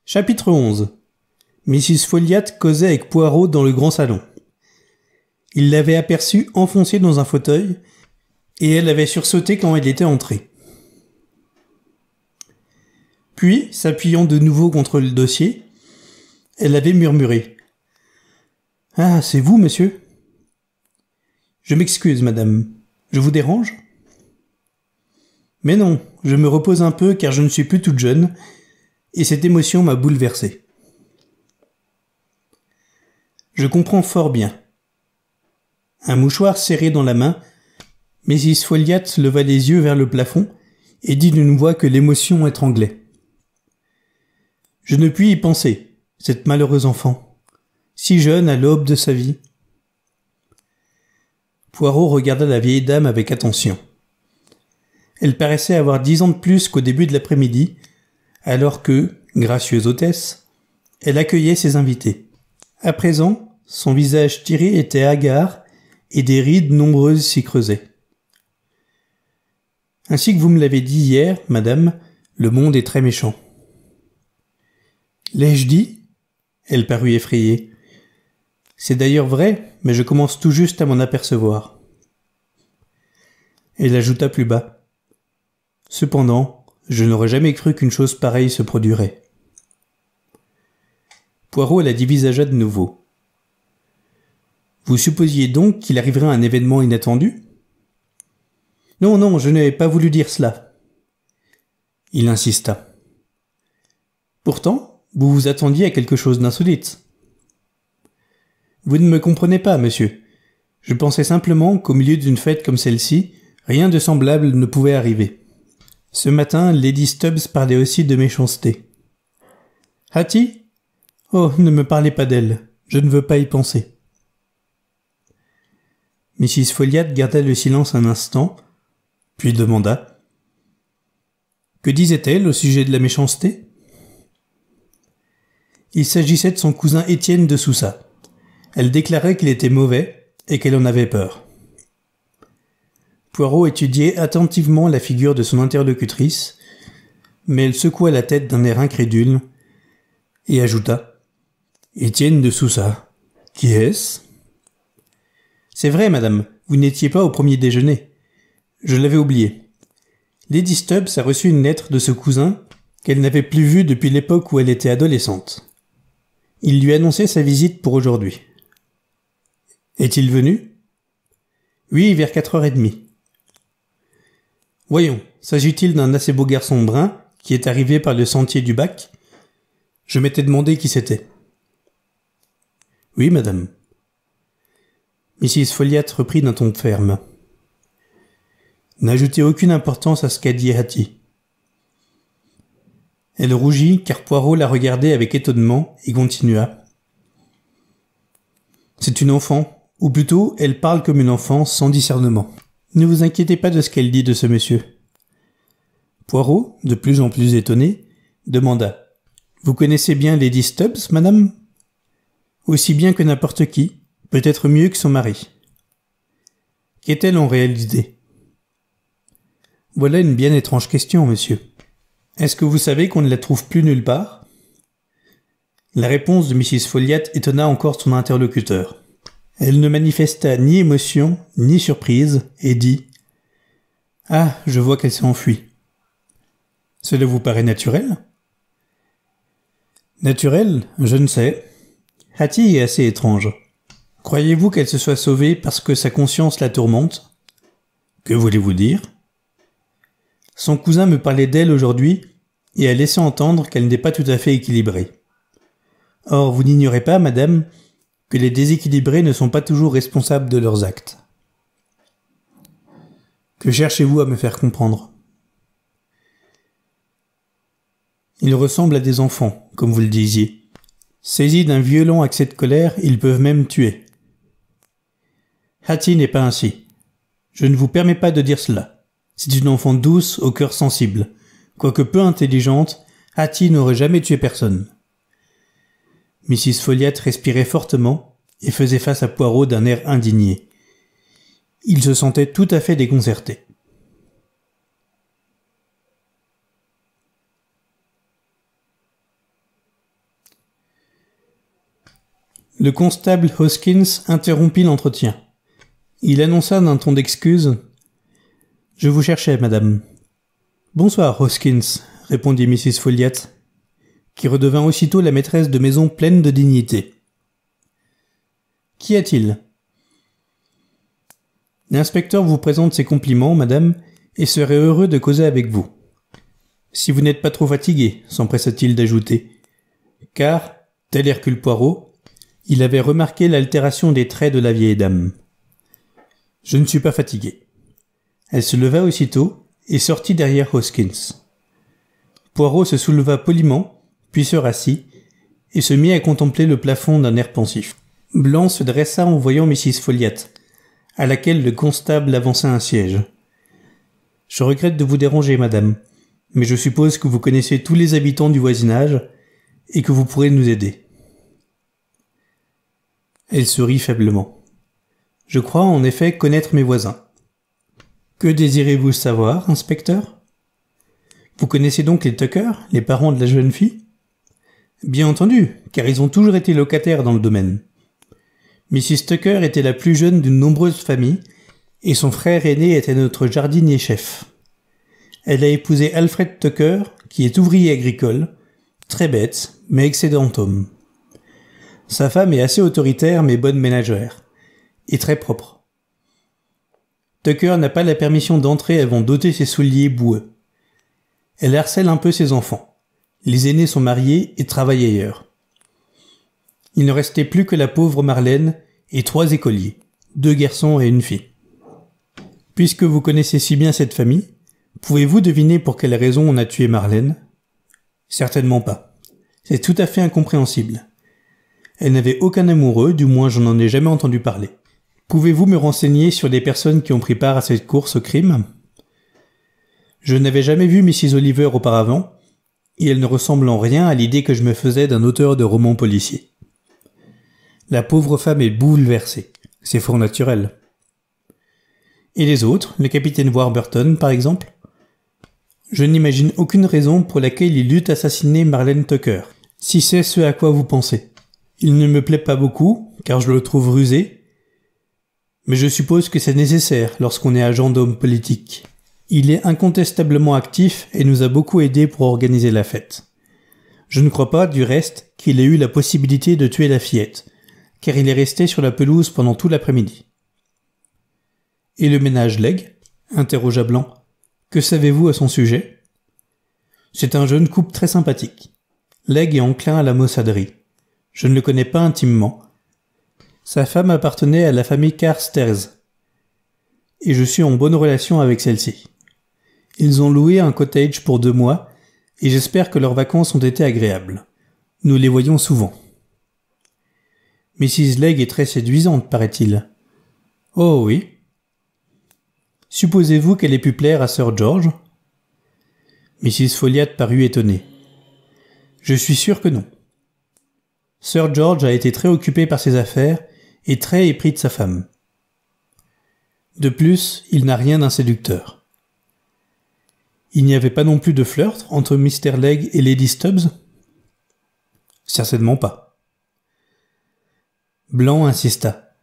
Chapitre 11. Mrs. Folliot causait avec Poirot dans le grand salon. Il l'avait aperçue enfoncée dans un fauteuil, et elle avait sursauté quand elle était entrée. Puis, s'appuyant de nouveau contre le dossier, elle avait murmuré. « Ah, c'est vous, monsieur ? Je m'excuse, madame. Je vous dérange ? Mais non, je me repose un peu car je ne suis plus toute jeune, et cette émotion m'a bouleversée. Je comprends fort bien. » Un mouchoir serré dans la main, Mrs. Folliot leva les yeux vers le plafond et dit d'une voix que l'émotion étranglait. « Je ne puis y penser, cette malheureuse enfant, si jeune à l'aube de sa vie. » Poirot regarda la vieille dame avec attention. Elle paraissait avoir 10 ans de plus qu'au début de l'après-midi, alors que, gracieuse hôtesse, elle accueillait ses invités. À présent, son visage tiré était hagard et des rides nombreuses s'y creusaient. « Ainsi que vous me l'avez dit hier, madame, le monde est très méchant. »« L'ai-je dit ?» Elle parut effrayée. « C'est d'ailleurs vrai, mais je commence tout juste à m'en apercevoir. » Elle ajouta plus bas. « Cependant, je n'aurais jamais cru qu'une chose pareille se produirait. » Poirot la dévisagea de nouveau. « Vous supposiez donc qu'il arriverait un événement inattendu ? » ?»« Non, non, je n'avais pas voulu dire cela. » Il insista. « Pourtant, vous vous attendiez à quelque chose d'insolite. »« Vous ne me comprenez pas, monsieur. Je pensais simplement qu'au milieu d'une fête comme celle-ci, rien de semblable ne pouvait arriver. Ce matin, Lady Stubbs parlait aussi de méchanceté. »« Hattie ? Oh, ne me parlez pas d'elle. Je ne veux pas y penser. » Mrs. Folliot garda le silence un instant, puis demanda. « Que disait-elle au sujet de la méchanceté ?» Il s'agissait de son cousin Étienne de Sousa. Elle déclarait qu'il était mauvais et qu'elle en avait peur. Poirot étudiait attentivement la figure de son interlocutrice, mais elle secoua la tête d'un air incrédule et ajouta. « Étienne de Sousa. Qui est-ce » ? « C'est vrai, madame, vous n'étiez pas au premier déjeuner. Je l'avais oublié. Lady Stubbs a reçu une lettre de ce cousin qu'elle n'avait plus vu depuis l'époque où elle était adolescente. Il lui annonçait sa visite pour aujourd'hui. Est-il venu ? Oui, vers 4h30. Voyons, s'agit-il d'un assez beau garçon brun qui est arrivé par le sentier du bac ? Je m'étais demandé qui c'était. Oui, madame. Mrs. Folliot reprit d'un ton ferme. N'ajoutez aucune importance à ce qu'a dit Hattie. Elle rougit car Poirot la regardait avec étonnement et continua. C'est une enfant, ou plutôt elle parle comme une enfant sans discernement. Ne vous inquiétez pas de ce qu'elle dit de ce monsieur. Poirot, de plus en plus étonné, demanda. Vous connaissez bien Lady Stubbs, madame ? Aussi bien que n'importe qui. Peut-être mieux que son mari. Qu'est-elle en réalité ? Voilà une bien étrange question, monsieur. Est-ce que vous savez qu'on ne la trouve plus nulle part ? La réponse de Mrs. Folliot étonna encore son interlocuteur. Elle ne manifesta ni émotion, ni surprise, et dit « Ah, je vois qu'elle s'est enfuie. » Cela vous paraît naturel ? Naturel, je ne sais. Hattie est assez étrange. Croyez-vous qu'elle se soit sauvée parce que sa conscience la tourmente ? Que voulez-vous dire ? Son cousin me parlait d'elle aujourd'hui et a laissé entendre qu'elle n'est pas tout à fait équilibrée. Or, vous n'ignorez pas, madame, que les déséquilibrés ne sont pas toujours responsables de leurs actes. Que cherchez-vous à me faire comprendre ? Ils ressemblent à des enfants, comme vous le disiez. Saisis d'un violent accès de colère, ils peuvent même tuer. Hattie n'est pas ainsi. Je ne vous permets pas de dire cela. C'est une enfant douce, au cœur sensible. Quoique peu intelligente, Hattie n'aurait jamais tué personne. Mrs. Folliot respirait fortement et faisait face à Poirot d'un air indigné. Il se sentait tout à fait déconcerté. Le constable Hoskins interrompit l'entretien. Il annonça d'un ton d'excuse « Je vous cherchais, madame. »« Bonsoir, Hoskins, » répondit Mrs. Folliot, qui redevint aussitôt la maîtresse de maison pleine de dignité. « Qu'y a-t-il » ? L'inspecteur vous présente ses compliments, madame, et serait heureux de causer avec vous. Si vous n'êtes pas trop fatigué, s'empressa-t-il d'ajouter, car, tel Hercule Poirot, il avait remarqué l'altération des traits de la vieille dame. « Je ne suis pas fatigué. » Elle se leva aussitôt et sortit derrière Hoskins. Poirot se souleva poliment, puis se rassit, et se mit à contempler le plafond d'un air pensif. Blanc se dressa en voyant Mrs. Folliot, à laquelle le constable avança un siège. « Je regrette de vous déranger, madame, mais je suppose que vous connaissez tous les habitants du voisinage et que vous pourrez nous aider. » Elle sourit faiblement. « Je crois en effet connaître mes voisins. »« Que désirez-vous savoir, inspecteur ? » ?»« Vous connaissez donc les Tucker, les parents de la jeune fille ? » ?»« Bien entendu, car ils ont toujours été locataires dans le domaine. Mrs. Tucker était la plus jeune d'une nombreuse famille, et son frère aîné était notre jardinier-chef. Elle a épousé Alfred Tucker, qui est ouvrier agricole, très bête, mais excellent homme. Sa femme est assez autoritaire mais bonne ménagère, et très propre. Tucker n'a pas la permission d'entrer avant d'ôter ses souliers boueux. Elle harcèle un peu ses enfants. Les aînés sont mariés et travaillent ailleurs. Il ne restait plus que la pauvre Marlène et 3 écoliers, 2 garçons et une fille. Puisque vous connaissez si bien cette famille, pouvez-vous deviner pour quelle raison on a tué Marlène ? Certainement pas. C'est tout à fait incompréhensible. Elle n'avait aucun amoureux, du moins je n'en ai jamais entendu parler. Pouvez-vous me renseigner sur les personnes qui ont pris part à cette course au crime ? Je n'avais jamais vu Mrs. Oliver auparavant, et elle ne ressemble en rien à l'idée que je me faisais d'un auteur de romans policiers. La pauvre femme est bouleversée. C'est fort naturel. Et les autres, le capitaine Warburton, par exemple ? Je n'imagine aucune raison pour laquelle il eût assassiné Marlène Tucker, si c'est ce à quoi vous pensez. Il ne me plaît pas beaucoup, car je le trouve rusé, mais je suppose que c'est nécessaire lorsqu'on est agent d'homme politique. Il est incontestablement actif et nous a beaucoup aidés pour organiser la fête. Je ne crois pas, du reste, qu'il ait eu la possibilité de tuer la fillette, car il est resté sur la pelouse pendant tout l'après-midi. « Et le ménage Legg ?» interrogea Blanc. « Que savez-vous à son sujet ?»« C'est un jeune couple très sympathique. Legg est enclin à la maussaderie. Je ne le connais pas intimement. Sa femme appartenait à la famille Carstairs, et je suis en bonne relation avec celle-ci. Ils ont loué un cottage pour 2 mois, et j'espère que leurs vacances ont été agréables. Nous les voyons souvent. Mrs. Legg est très séduisante, paraît-il. Oh oui. Supposez-vous qu'elle ait pu plaire à Sir George ? Mrs. Folliot parut étonnée. Je suis sûr que non. Sir George a été très occupé par ses affaires et très épris de sa femme. De plus, il n'a rien d'un séducteur. Il n'y avait pas non plus de flirt entre Mr. Legg et Lady Stubbs ? Certainement pas. Blanc insista.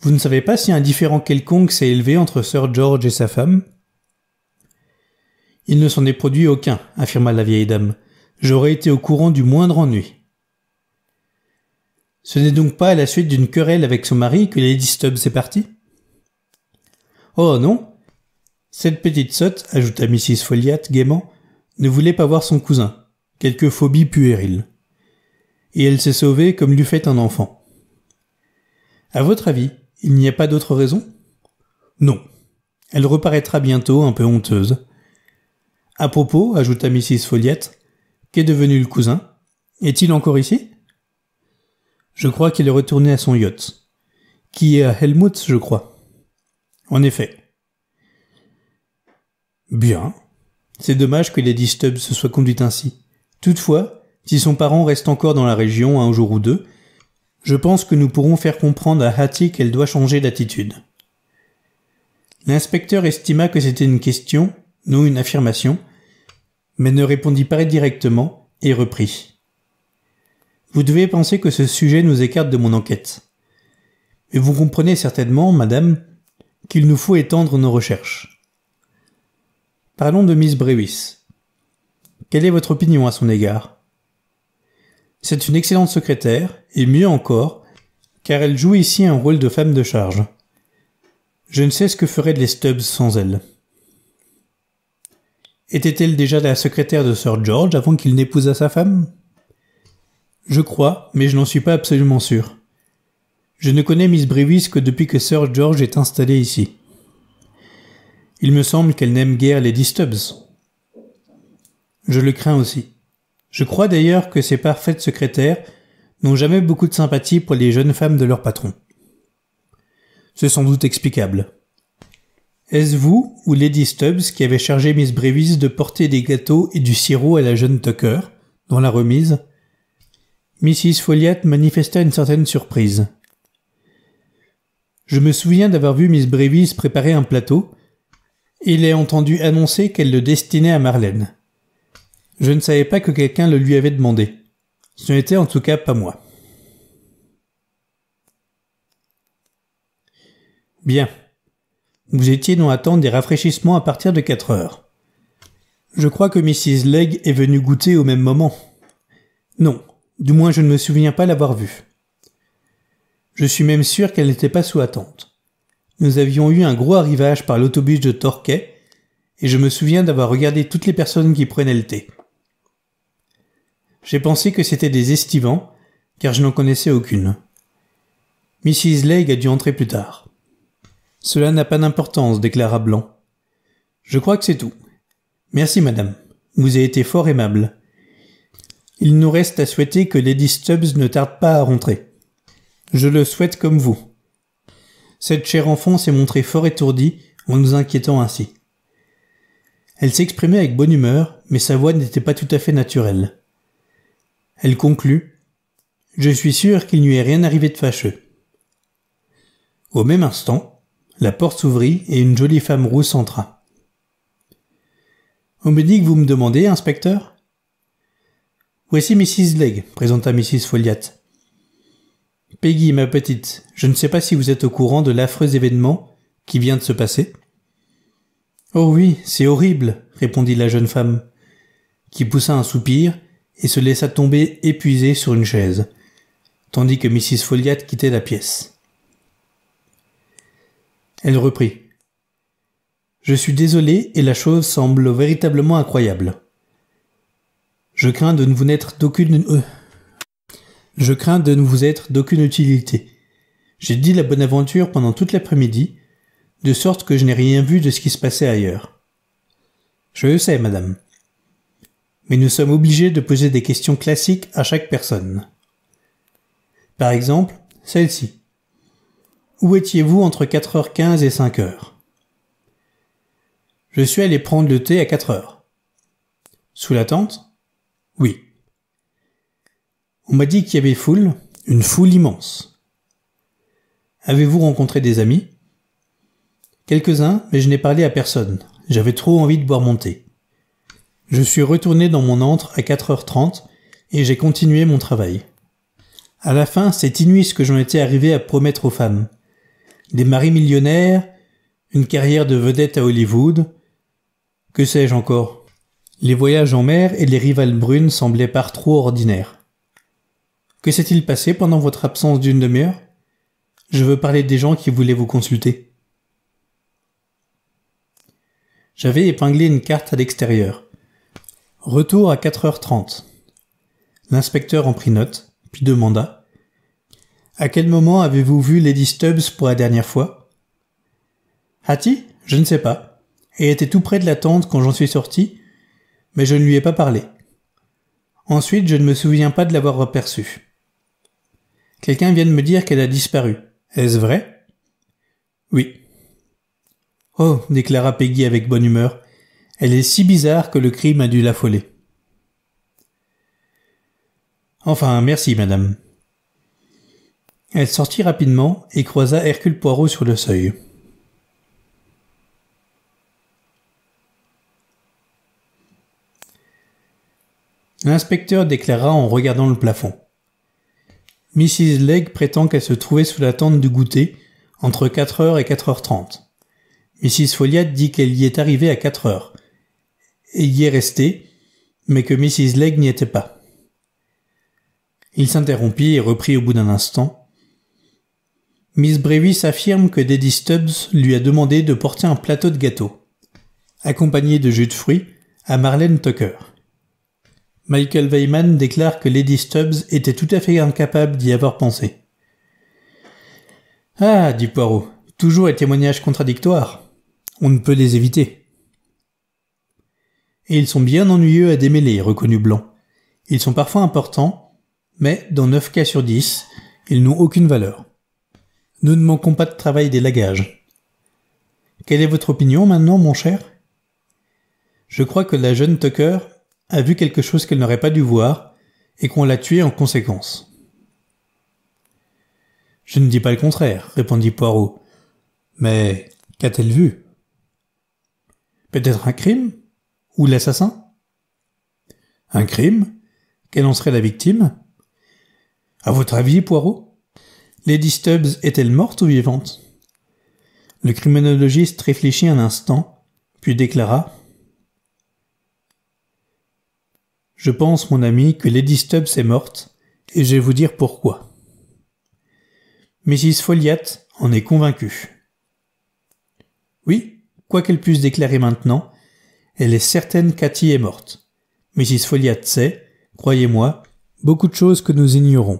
Vous ne savez pas si un différend quelconque s'est élevé entre Sir George et sa femme ? Il ne s'en est produit aucun, affirma la vieille dame. J'aurais été au courant du moindre ennui. Ce n'est donc pas à la suite d'une querelle avec son mari que Lady Stubbs est partie ? Oh non. Cette petite sotte, ajouta Mrs. Folliot gaiement, ne voulait pas voir son cousin, quelque phobie puérile. Et elle s'est sauvée comme l'eût fait un enfant. À votre avis, il n'y a pas d'autre raison ? Non. Elle reparaîtra bientôt un peu honteuse. À propos, ajouta Mrs. Folliot, qu'est devenu le cousin ? Est-il encore ici ? Je crois qu'il est retourné à son yacht, qui est à Helmut, je crois. En effet. Bien. C'est dommage que Lady Stubbs se soit conduite ainsi. Toutefois, si son parent reste encore dans la région un jour ou 2, je pense que nous pourrons faire comprendre à Hattie qu'elle doit changer d'attitude. L'inspecteur estima que c'était une question, non une affirmation, mais ne répondit pas directement et reprit. Vous devez penser que ce sujet nous écarte de mon enquête. Mais vous comprenez certainement, madame, qu'il nous faut étendre nos recherches. Parlons de Miss Brewis. Quelle est votre opinion à son égard? C'est une excellente secrétaire, et mieux encore, car elle joue ici un rôle de femme de charge. Je ne sais ce que feraient les Stubbs sans elle. Était-elle déjà la secrétaire de Sir George avant qu'il n'épousât sa femme? Je crois, mais je n'en suis pas absolument sûr. Je ne connais Miss Brewis que depuis que Sir George est installé ici. Il me semble qu'elle n'aime guère Lady Stubbs. Je le crains aussi. Je crois d'ailleurs que ces parfaites secrétaires n'ont jamais beaucoup de sympathie pour les jeunes femmes de leur patron. C'est sans doute explicable. Est-ce vous ou Lady Stubbs qui avez chargé Miss Brewis de porter des gâteaux et du sirop à la jeune Tucker, dans la remise? Mrs. Folliot manifesta une certaine surprise. Je me souviens d'avoir vu Miss Brewis préparer un plateau, et l'ai entendu annoncer qu'elle le destinait à Marlène. Je ne savais pas que quelqu'un le lui avait demandé. Ce n'était en tout cas pas moi. Bien. Vous étiez dans l'attente des rafraîchissements à partir de 4 heures. Je crois que Mrs. Legg est venue goûter au même moment. Non, du moins je ne me souviens pas l'avoir vue. Je suis même sûr qu'elle n'était pas sous attente. Nous avions eu un gros arrivage par l'autobus de Torquay, et je me souviens d'avoir regardé toutes les personnes qui prenaient le thé. J'ai pensé que c'était des estivants, car je n'en connaissais aucune. Mrs. Legg a dû entrer plus tard. Cela n'a pas d'importance, déclara Blanc. Je crois que c'est tout. Merci, madame. Vous avez été fort aimable. Il nous reste à souhaiter que Lady Stubbs ne tarde pas à rentrer. Je le souhaite comme vous. Cette chère enfant s'est montrée fort étourdie en nous inquiétant ainsi. Elle s'exprimait avec bonne humeur, mais sa voix n'était pas tout à fait naturelle. Elle conclut « Je suis sûr qu'il ne lui est rien arrivé de fâcheux. » Au même instant, la porte s'ouvrit et une jolie femme rousse entra. « On me dit que vous me demandez, inspecteur ?»« Voici Mrs. Legg, présenta Mrs. Folliot. Peggy, ma petite, je ne sais pas si vous êtes au courant de l'affreux événement qui vient de se passer. »« Oh oui, c'est horrible, répondit la jeune femme, qui poussa un soupir et se laissa tomber épuisée sur une chaise, tandis que Mrs. Folliot quittait la pièce. Elle reprit. « Je suis désolée et la chose semble véritablement incroyable. Je crains de ne vous être d'aucune utilité. J'ai dit la bonne aventure pendant toute l'après-midi, de sorte que je n'ai rien vu de ce qui se passait ailleurs. Je le sais, madame. Mais nous sommes obligés de poser des questions classiques à chaque personne. Par exemple, celle-ci. Où étiez-vous entre 4h15 et 5h? Je suis allé prendre le thé à 4h. Sous la tente? Oui. On m'a dit qu'il y avait une foule immense. Avez-vous rencontré des amis? Quelques-uns, mais je n'ai parlé à personne. J'avais trop envie de boire mon thé. Je suis retourné dans mon antre à 4h30 et j'ai continué mon travail. À la fin, c'est inouï ce que j'en étais arrivé à promettre aux femmes. Des maris millionnaires, une carrière de vedette à Hollywood, que sais-je encore. Les voyages en mer et les rivales brunes semblaient par trop ordinaires. Que s'est-il passé pendant votre absence d'une demi-heure? Je veux parler des gens qui voulaient vous consulter. J'avais épinglé une carte à l'extérieur. Retour à 4h30. L'inspecteur en prit note, puis demanda « À quel moment avez-vous vu Lady Stubbs pour la dernière fois ?»« Hattie? Je ne sais pas. Elle était tout près de la tente quand j'en suis sorti, mais je ne lui ai pas parlé. Ensuite, je ne me souviens pas de l'avoir aperçue. Quelqu'un vient de me dire qu'elle a disparu. Est-ce vrai? »« Oui. »« Oh, déclara Peggy avec bonne humeur. Elle est si bizarre que le crime a dû l'affoler. Enfin, merci, madame. Elle sortit rapidement et croisa Hercule Poirot sur le seuil. L'inspecteur déclara en regardant le plafond. Mrs. Legg prétend qu'elle se trouvait sous la tente du goûter entre 4h et 4h30. Mrs. Folliot dit qu'elle y est arrivée à 4h et y est restée, mais que Mrs. Legg n'y était pas. Il s'interrompit et reprit au bout d'un instant. Miss Brevis affirme que Lady Stubbs lui a demandé de porter un plateau de gâteau, accompagné de jus de fruits, à Marlène Tucker. Michael Weyman déclare que Lady Stubbs était tout à fait incapable d'y avoir pensé. « Ah, dit Poirot, toujours les témoignages contradictoires. On ne peut les éviter. »« Et ils sont bien ennuyeux à démêler, reconnut Blanc. Ils sont parfois importants, mais dans 9 cas sur 10, ils n'ont aucune valeur. Nous ne manquons pas de travail d'élagage. Quelle est votre opinion maintenant, mon cher ? Je crois que la jeune Tucker a vu quelque chose qu'elle n'aurait pas dû voir et qu'on l'a tuée en conséquence. » « Je ne dis pas le contraire, » répondit Poirot. « Mais qu'a-t-elle vu ? Peut-être un crime ? Ou l'assassin ? Un crime ? Quelle en serait la victime ? À votre avis, Poirot ? Lady Stubbs est-elle morte ou vivante ? Le criminologiste réfléchit un instant, puis déclara : « Je pense, mon ami, que Lady Stubbs est morte, et je vais vous dire pourquoi. Mrs. Folliot en est convaincue. Oui, quoi qu'elle puisse déclarer maintenant, elle est certaine qu'Hattie est morte. Mrs. Folliot sait, croyez-moi, beaucoup de choses que nous ignorons.